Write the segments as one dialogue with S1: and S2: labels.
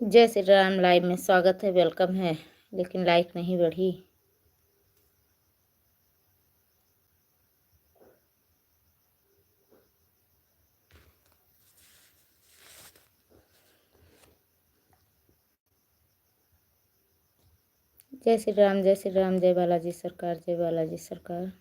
S1: जय श्री राम। लाइव में स्वागत है, वेलकम है, लेकिन लाइक नहीं बढ़ी। जय श्री राम, जय श्री राम, जय बालाजी सरकार, जय बालाजी सरकार।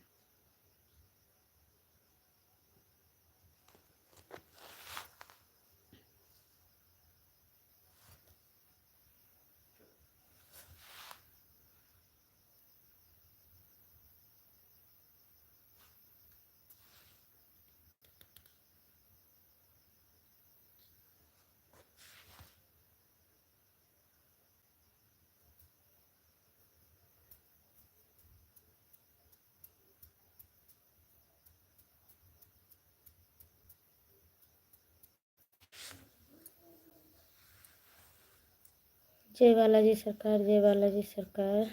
S1: जय बालाजी सरकार, जय बालाजी सरकार।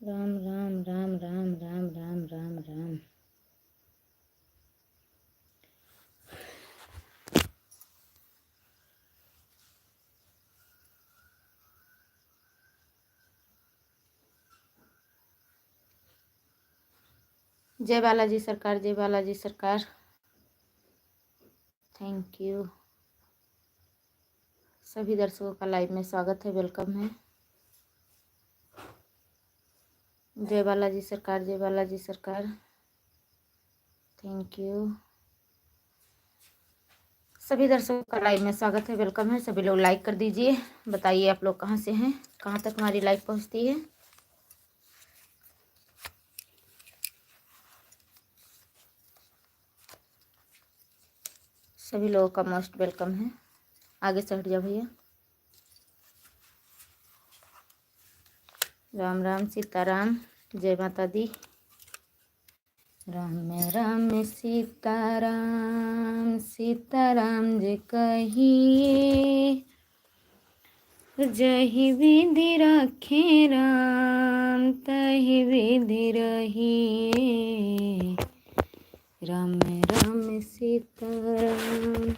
S1: राम राम राम राम राम राम राम राम। जय बालाजी सरकार, जय बालाजी सरकार। Thank you. सभी दर्शकों का लाइव में स्वागत है, वेलकम है। जय बालाजी सरकार, जय बालाजी सरकार। Thank you. सभी दर्शकों का लाइव में स्वागत है, वेलकम है। सभी लोग लाइक कर दीजिए। बताइए आप लोग कहाँ से हैं, कहाँ तक हमारी लाइव पहुँचती है। सभी लोगों का मोस्ट वेलकम है। आगे से हट जाओ भैया। राम राम सीताराम, जय माता दी। राम राम सीताराम, सीताराम जे कहिए। जही विधि रखे राम, तही विधि रहिए। राम राम सीताराम।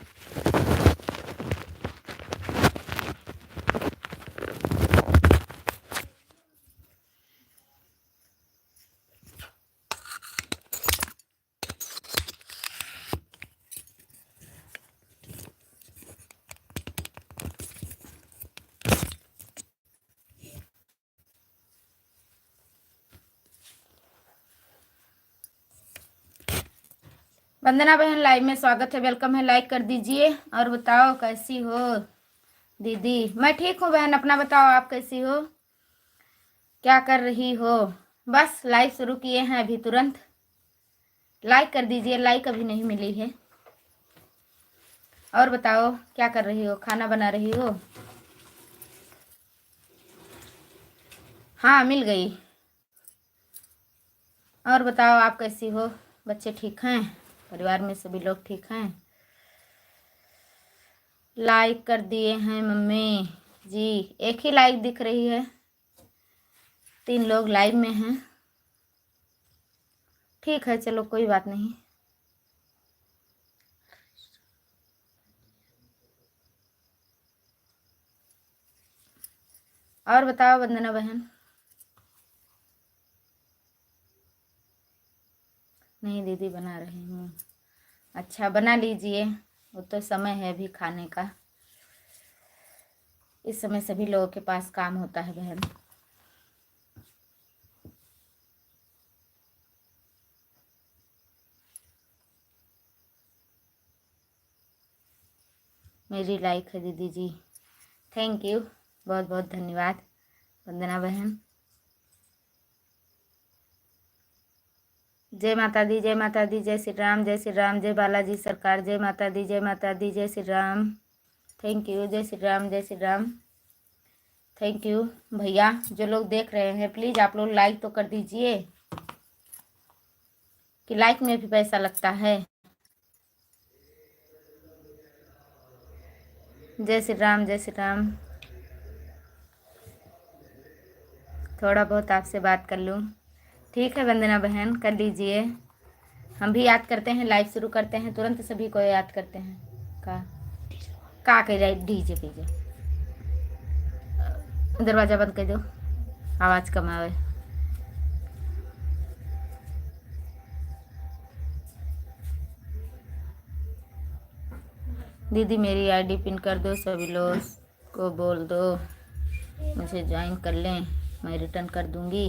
S1: वंदना बहन लाइव में स्वागत है, वेलकम है। लाइक कर दीजिए और बताओ कैसी हो दीदी। मैं ठीक हूँ बहन, अपना बताओ आप कैसी हो, क्या कर रही हो। बस लाइव शुरू किए हैं अभी तुरंत। लाइक कर दीजिए, लाइक अभी नहीं मिली है। और बताओ क्या कर रही हो, खाना बना रही हो। हाँ मिल गई। और बताओ आप कैसी हो, बच्चे ठीक हैं, परिवार में सभी लोग ठीक हैं। लाइक कर दिए हैं मम्मी जी, एक ही लाइक दिख रही है। 3 लोग लाइव में हैं। ठीक है चलो कोई बात नहीं। और बताओ वंदना बहन। नहीं दीदी बना रही हूँ। अच्छा बना लीजिए, वो तो समय है अभी खाने का। इस समय सभी लोगों के पास काम होता है बहन। मेरी लाइक है दीदी जी, थैंक यू, बहुत बहुत धन्यवाद वंदना बहन। जय माता दी, जय माता दी, जय श्री राम, जय श्री राम, जय बालाजी सरकार, जय माता दी, जय माता दी, जय श्री राम। थैंक यू, जय श्री राम, जय श्री राम। थैंक यू भैया। जो लोग देख रहे हैं प्लीज़ आप लोग लाइक तो कर दीजिए, कि लाइक में भी पैसा लगता है। जय श्री राम, जय श्री राम। थोड़ा बहुत आपसे बात कर लूँ, ठीक है वंदना बहन कर लीजिए। हम भी याद करते हैं, लाइव शुरू करते हैं तुरंत, सभी को याद करते हैं का। का कह रहा है डीजे पीजे। दरवाजा बंद कर दो, आवाज कम आवे। दीदी मेरी आईडी पिन कर दो, सभी लोग को बोल दो मुझे ज्वाइन कर लें, मैं रिटर्न कर दूंगी।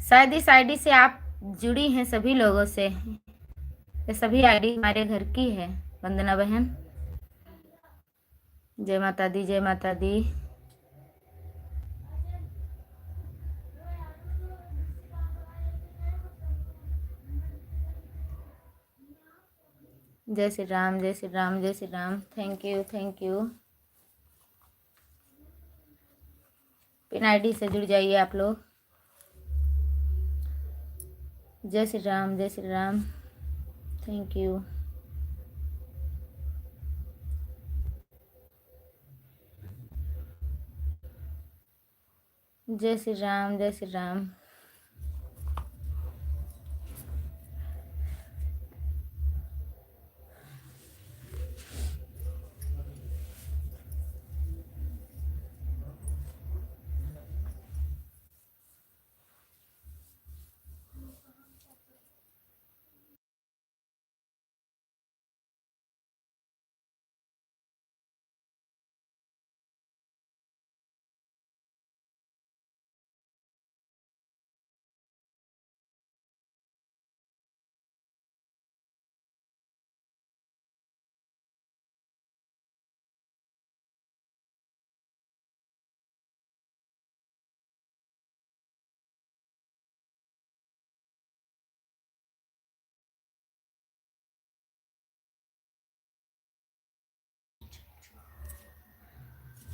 S1: शायद इस आईडी से आप जुड़ी हैं सभी लोगों से, ये सभी आईडी हमारे घर की है। वंदना बहन जय माता दी, जय माता दी। जय श्री राम, जय श्री राम, जय Shri Ram. Thank you, thank you. Pin ID से जुड़ जाइए आप लोग। जय श्री राम, जय श्री राम, थैंक यू। जय श्री राम, जय श्री राम।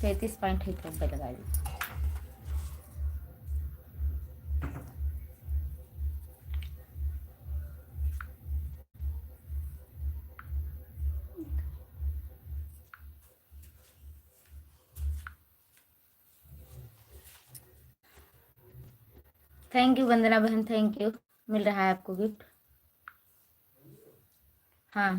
S1: ₹33.1 लगा दी। थैंक यू वंदना बहन, थैंक यू। मिल रहा है आपको गिफ्ट। हाँ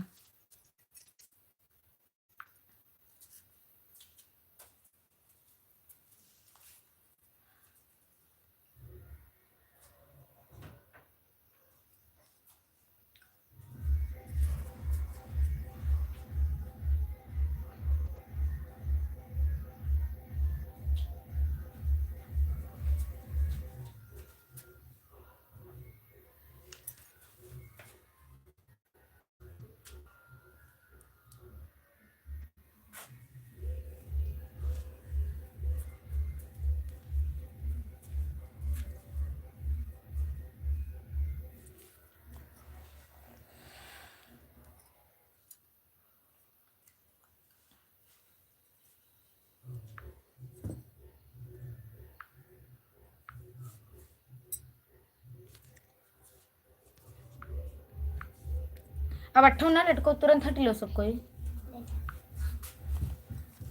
S1: अब 58 लटको, तुरंत हट लो सब कोई।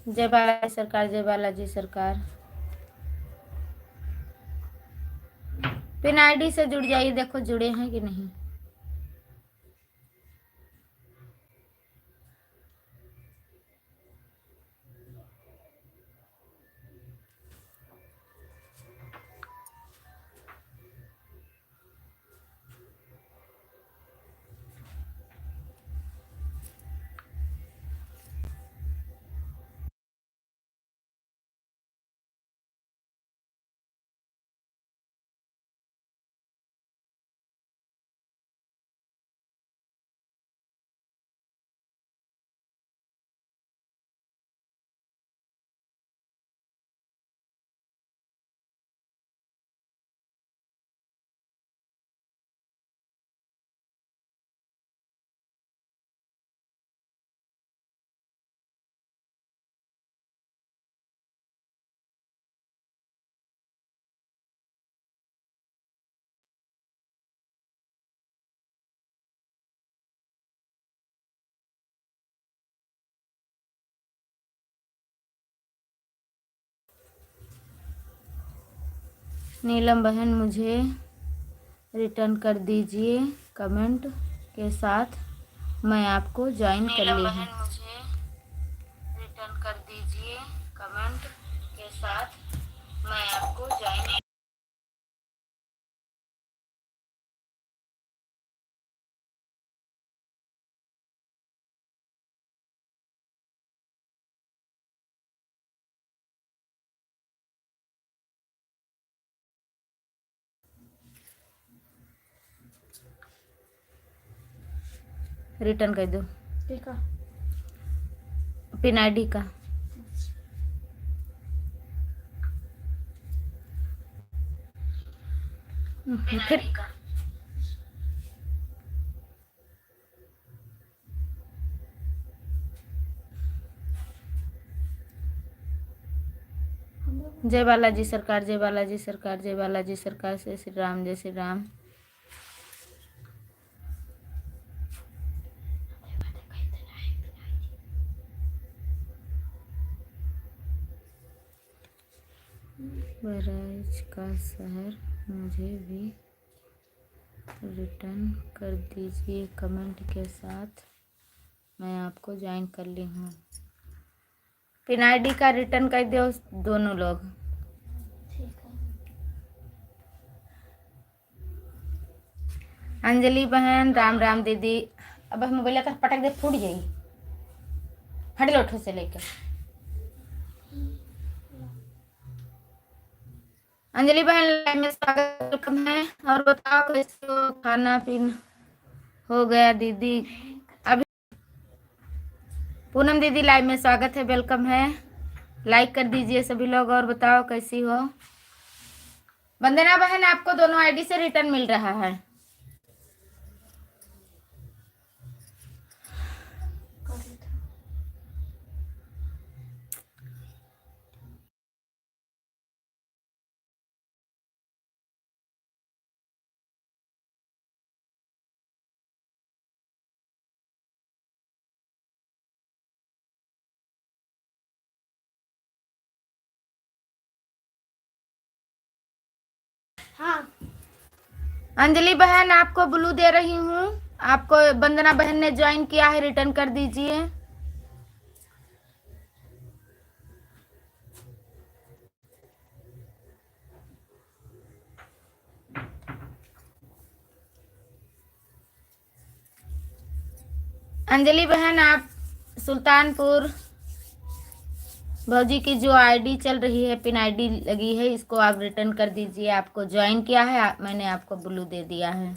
S1: जय बालाजी सरकार, जय बालाजी सरकार। पिन आईडी से जुड़ जाइए, देखो जुड़े हैं कि नहीं। नीलम बहन मुझे रिटर्न कर दीजिए कमेंट के साथ, मैं आपको ज्वाइन कर ली हूँ। साथ मैं आपको ज्वाइन। रिटर्न कर दो
S2: ठीक है।
S1: पिन आईडी का। फिर जय बालाजी सरकार, जय बालाजी सरकार, जय बालाजी सरकार, जय श्री राम, जय श्री राम। बहराइच का शहर मुझे भी रिटर्न कर दीजिए कमेंट के साथ, मैं आपको ज्वाइन कर ली हूँ। पिन आईडी का रिटर्न कर दो दोनों लोग।
S2: ठीक है।
S1: अंजलि बहन राम राम दीदी। अब हम बोले तो पटक दे फूट जाएगी, हट लोठो से लेकर। अंजलि बहन लाइव में स्वागत, वेलकम है। और बताओ कैसे हो, खाना पीना हो गया दीदी? अभी पूनम दीदी लाइव में स्वागत है, वेलकम है। लाइक कर दीजिए सभी लोग। और बताओ कैसी हो? वंदना बहन आपको दोनों आईडी से रिटर्न मिल रहा है।
S2: हाँ
S1: अंजलि बहन आपको ब्लू दे रही हूँ, आपको वंदना बहन ने ज्वाइन किया है, रिटर्न कर दीजिए। अंजलि बहन आप सुल्तानपुर भौजी की जो आईडी चल रही है, पिन आईडी लगी है, इसको आप रिटर्न कर दीजिए। आपको ज्वाइन किया है, मैंने आपको ब्लू दे दिया है।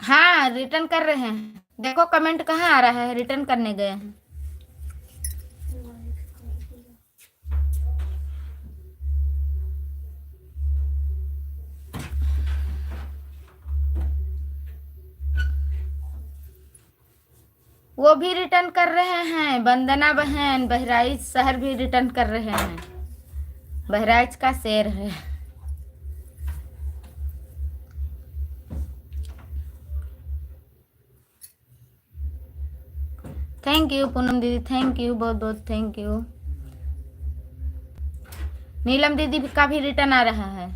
S1: हाँ रिटर्न कर रहे हैं, देखो कमेंट कहाँ आ रहा है, रिटर्न करने गए हैं। वो भी रिटर्न कर रहे हैं, वंदना बहन बहराइच शहर भी रिटर्न कर रहे हैं, बहराइच का शेर है। थैंक यू पूनम दीदी, थैंक यू, बहुत बहुत थैंक यू। नीलम दीदी का भी रिटर्न आ रहा है।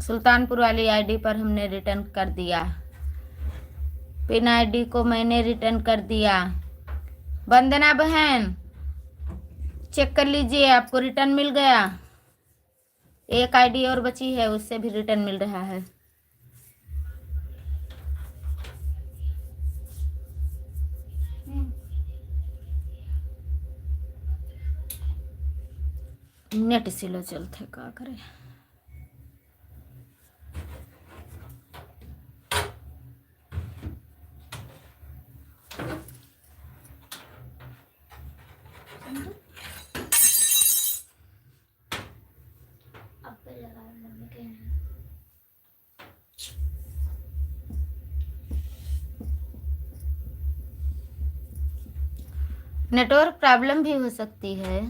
S1: सुल्तानपुर वाली आईडी पर हमने रिटर्न कर दिया, पिन आईडी को मैंने रिटर्न कर दिया। वंदना बहन चेक कर लीजिए, आपको रिटर्न मिल गया। एक आईडी और बची है, उससे भी रिटर्न मिल रहा है। नेट स्लो चलते का करे। नेटवर्क प्रॉब्लम भी हो सकती है।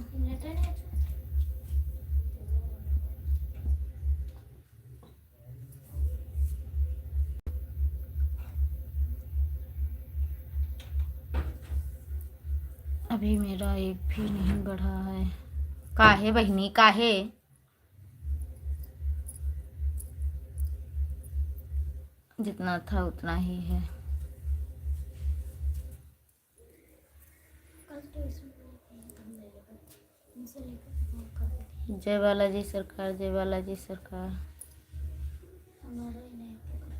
S1: अभी मेरा एक भी नहीं बढ़ा है। काहे बहिनी काहे? जितना था उतना ही है।
S2: कल तो इसमें इनसे लेकर कर
S1: जय बालाजी सरकार, जय बालाजी सरकार।
S2: हमारा ही नहीं पकड़ा।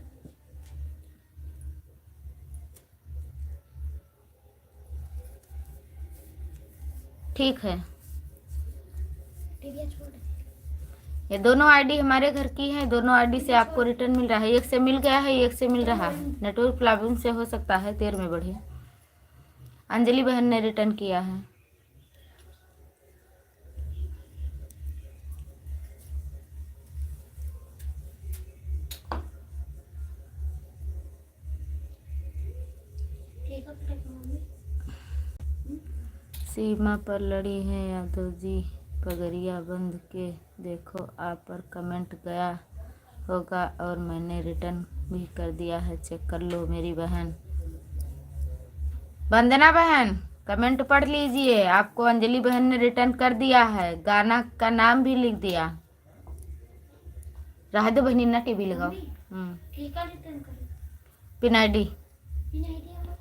S1: ठीक है,
S2: ठीक है छोड़ दे।
S1: ये दोनों आईडी हमारे घर की है। दोनों आईडी से आपको रिटर्न मिल रहा है। एक से मिल गया है, एक से मिल रहा है। नेटवर्क प्रॉब्लम से हो सकता है, देर में बढ़े। अंजलि बहन ने रिटर्न किया है।
S2: ठीक है पटेगा मम्मी।
S1: सीमा पर लड़ी है यादव जी, पगड़िया बंद के देखो। आप पर कमेंट गया होगा और मैंने रिटर्न भी कर दिया है, चेक कर लो मेरी बहन। वंदना बहन कमेंट पढ़ लीजिए, आपको अंजलि बहन ने रिटर्न कर दिया है। गाना का नाम भी लिख दिया। रह दो बहनी ना, टीवी लगाओ।
S2: ठीक है रिटर्न करो।
S1: पिन आईडी
S2: पिन आईडी हमारा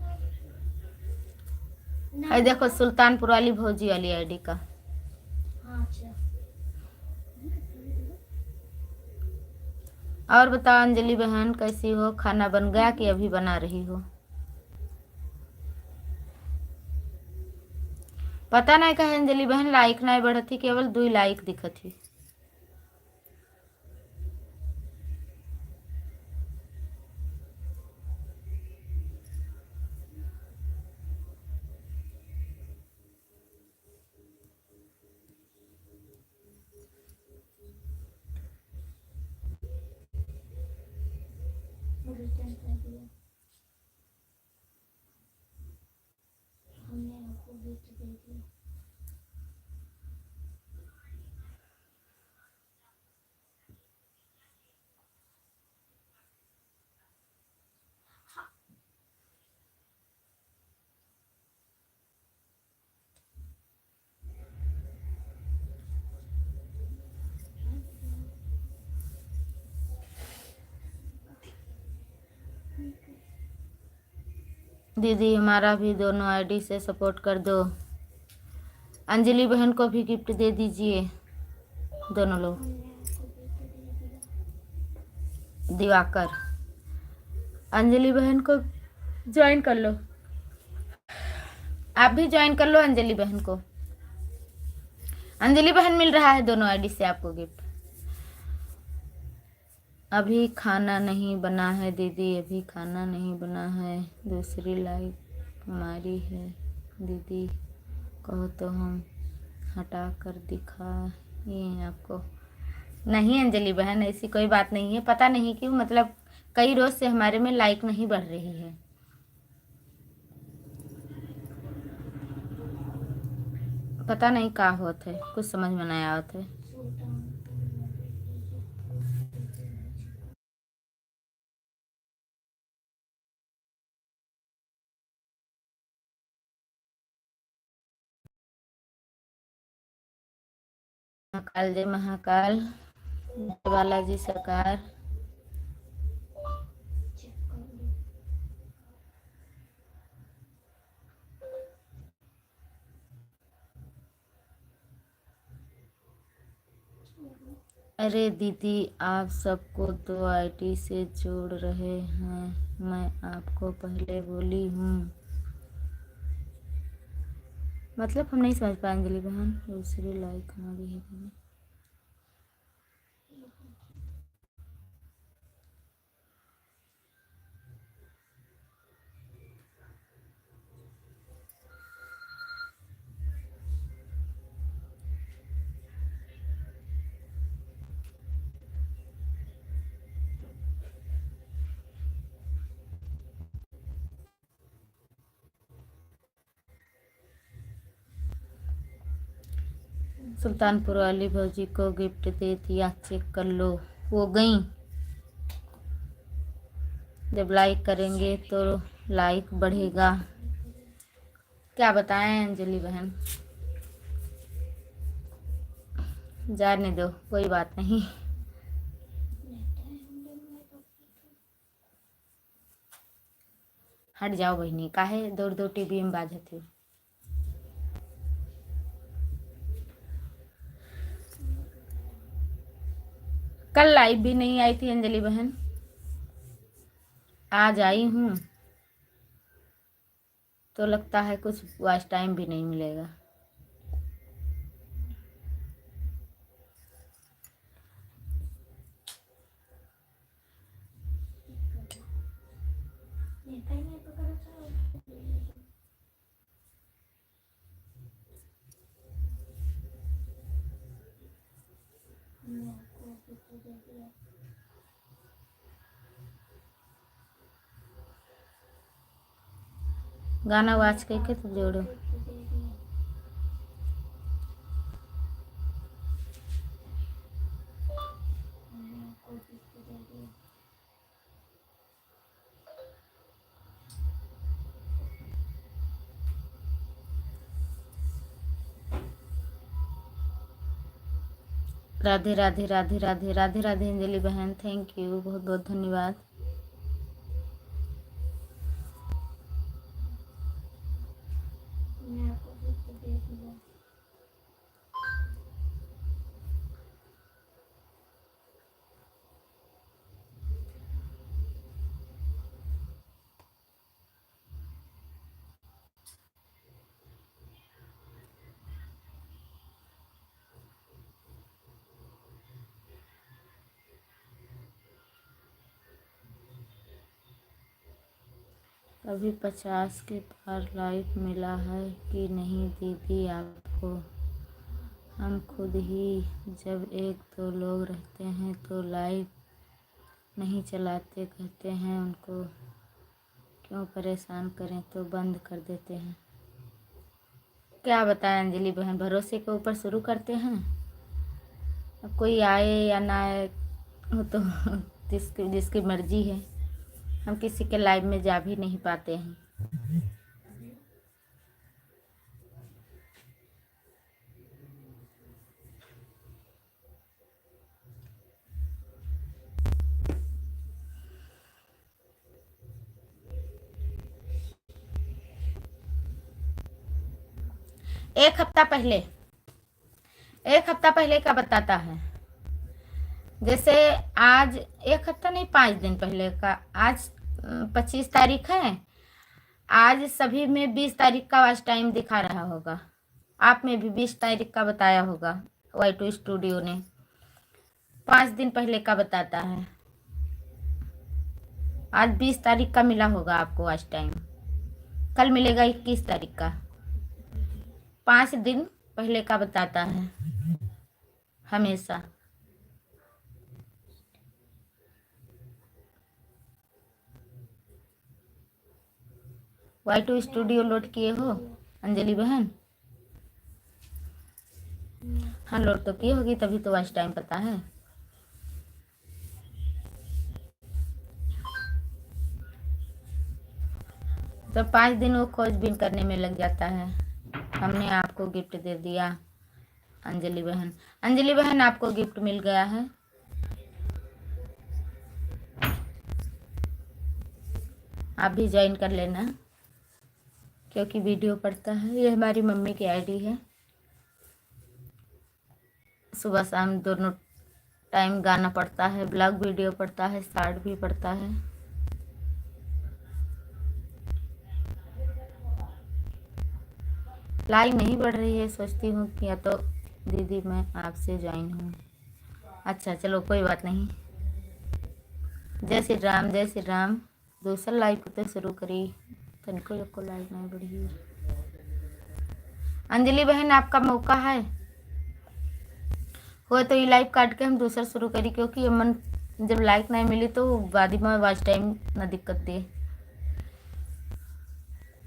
S1: है, देखो सुल्तानपुर वाली भौजी वाली आईडी का।
S2: हाँ अच्छा।
S1: और बताओ अंजलि बहन कैसी हो? खाना बन गया कि अभी बना रही हो? पता नहीं कहे अंजलि बहन लाइक नहीं बढ़त थी, केवल 2 लाइक दिखत थी।
S2: रिटर्न कर दिया हमने, आपको गिफ्ट दे दिया।
S1: दीदी हमारा भी दोनों आईडी से सपोर्ट कर दो। अंजलि बहन को भी गिफ्ट दे दीजिए, दोनों लोग।
S2: हमने आपको गिफ्ट दे दिया।
S1: दिवाकर अंजलि बहन को ज्वाइन कर लो। आप भी ज्वाइन कर लो अंजलि बहन को। अंजलि बहन मिल रहा है दोनों आईडी से आपको गिफ्ट। अभी खाना नहीं बना है दीदी, अभी खाना नहीं बना है। दूसरी लाइक हमारी है दीदी, कहो तो हम हटा कर दिखाएं आपको। नहीं अंजलि बहन ऐसी कोई बात नहीं है। पता नहीं क्यों, मतलब कई रोज से हमारे में लाइक नहीं बढ़ रही है। पता नहीं का होत है, कुछ समझ में नहीं आवत है। महाकाल जय महाकाल, जय बालाजी सरकार।
S2: चेक कर लो।
S1: अरे दीदी आप सबको 2 आईडी से जोड़ रहे हैं, मैं आपको पहले बोली हूँ। मतलब हम नहीं समझ पाए अंजलि बहन। दूसरी लाइक हमारी है दीदी। सुल्तानपुर वाली भौजी को गिफ्ट दे दिया, चेक कर लो। वो गई। जब लाइक करेंगे तो लाइक बढ़ेगा। क्या बताएं अंजलि बहन, जाने दो, कोई बात नहीं। हट जाओ बहनी, काहे दौड़ दौड़ टीवी में बाजत हो। कल लाइव भी नहीं आई थी अंजलि बहन, आज आई हूँ तो लगता है कुछ वॉच टाइम भी नहीं मिलेगा। गाना वाच करके तो जोड़ो। राधे राधे राधे राधे राधे राधे अंजलि बहन, थैंक यू, बहुत बहुत धन्यवाद। अभी 50 के पार लाइफ मिला है कि नहीं दीदी आपको? हम खुद ही जब एक दो लोग रहते हैं तो लाइव नहीं चलाते, कहते हैं उनको क्यों परेशान करें तो बंद कर देते हैं। क्या बताएं अंजलि बहन, भरोसे के ऊपर शुरू करते हैं, अब कोई आए या ना आए वो तो जिसकी जिसकी मर्जी है। हम किसी के लाइव में जा भी नहीं पाते हैं। एक हफ्ता पहले का बताता है, जैसे आज एक हफ्ता नहीं 5 दिन पहले का। आज 25 तारीख है, आज सभी में 20 तारीख का वॉच टाइम दिखा रहा होगा, आप में भी 20 तारीख का बताया होगा Y2 स्टूडियो ने। 5 दिन पहले का बताता है, आज 20 तारीख का मिला होगा आपको वॉच टाइम, कल मिलेगा 21 तारीख का। 5 दिन पहले का बताता है हमेशा। Y2 स्टूडियो लोड किए हो अंजलि बहन? हाँ लोड तो की होगी, तभी तो वॉच टाइम पता है। तो 5 दिन वो खोजबीन करने में लग जाता है। हमने आपको गिफ्ट दे दिया अंजलि बहन। अंजलि बहन आपको गिफ्ट मिल गया है, आप भी ज्वाइन कर लेना, क्योंकि वीडियो पड़ता है। ये हमारी मम्मी की आईडी है, सुबह शाम दोनों टाइम गाना पड़ता है, ब्लॉग वीडियो पड़ता है, शॉर्ट भी पड़ता है। लाइक नहीं बढ़ रही है, सोचती हूँ कि या तो दीदी मैं आपसे ज्वाइन हूँ। अच्छा चलो कोई बात नहीं। जय श्री राम, जय श्री राम। दूसरा लाइव तो शुरू करी, तनिको को लाइक नहीं बढ़ी। अंजलि बहन आपका मौका है, हो तो ये लाइव काट के हम दूसरा शुरू करी, क्योंकि ये मन जब लाइक नहीं मिली तो बाद में वॉच टाइम ना दिक्कत दे।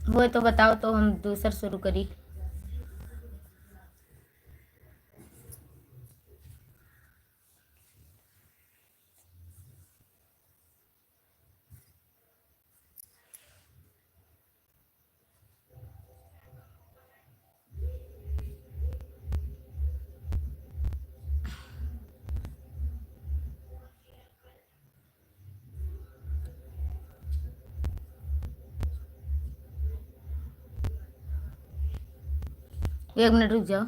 S1: हो तो बताओ तो हम दूसरा शुरू करी। एक मिनट रुक जाओ।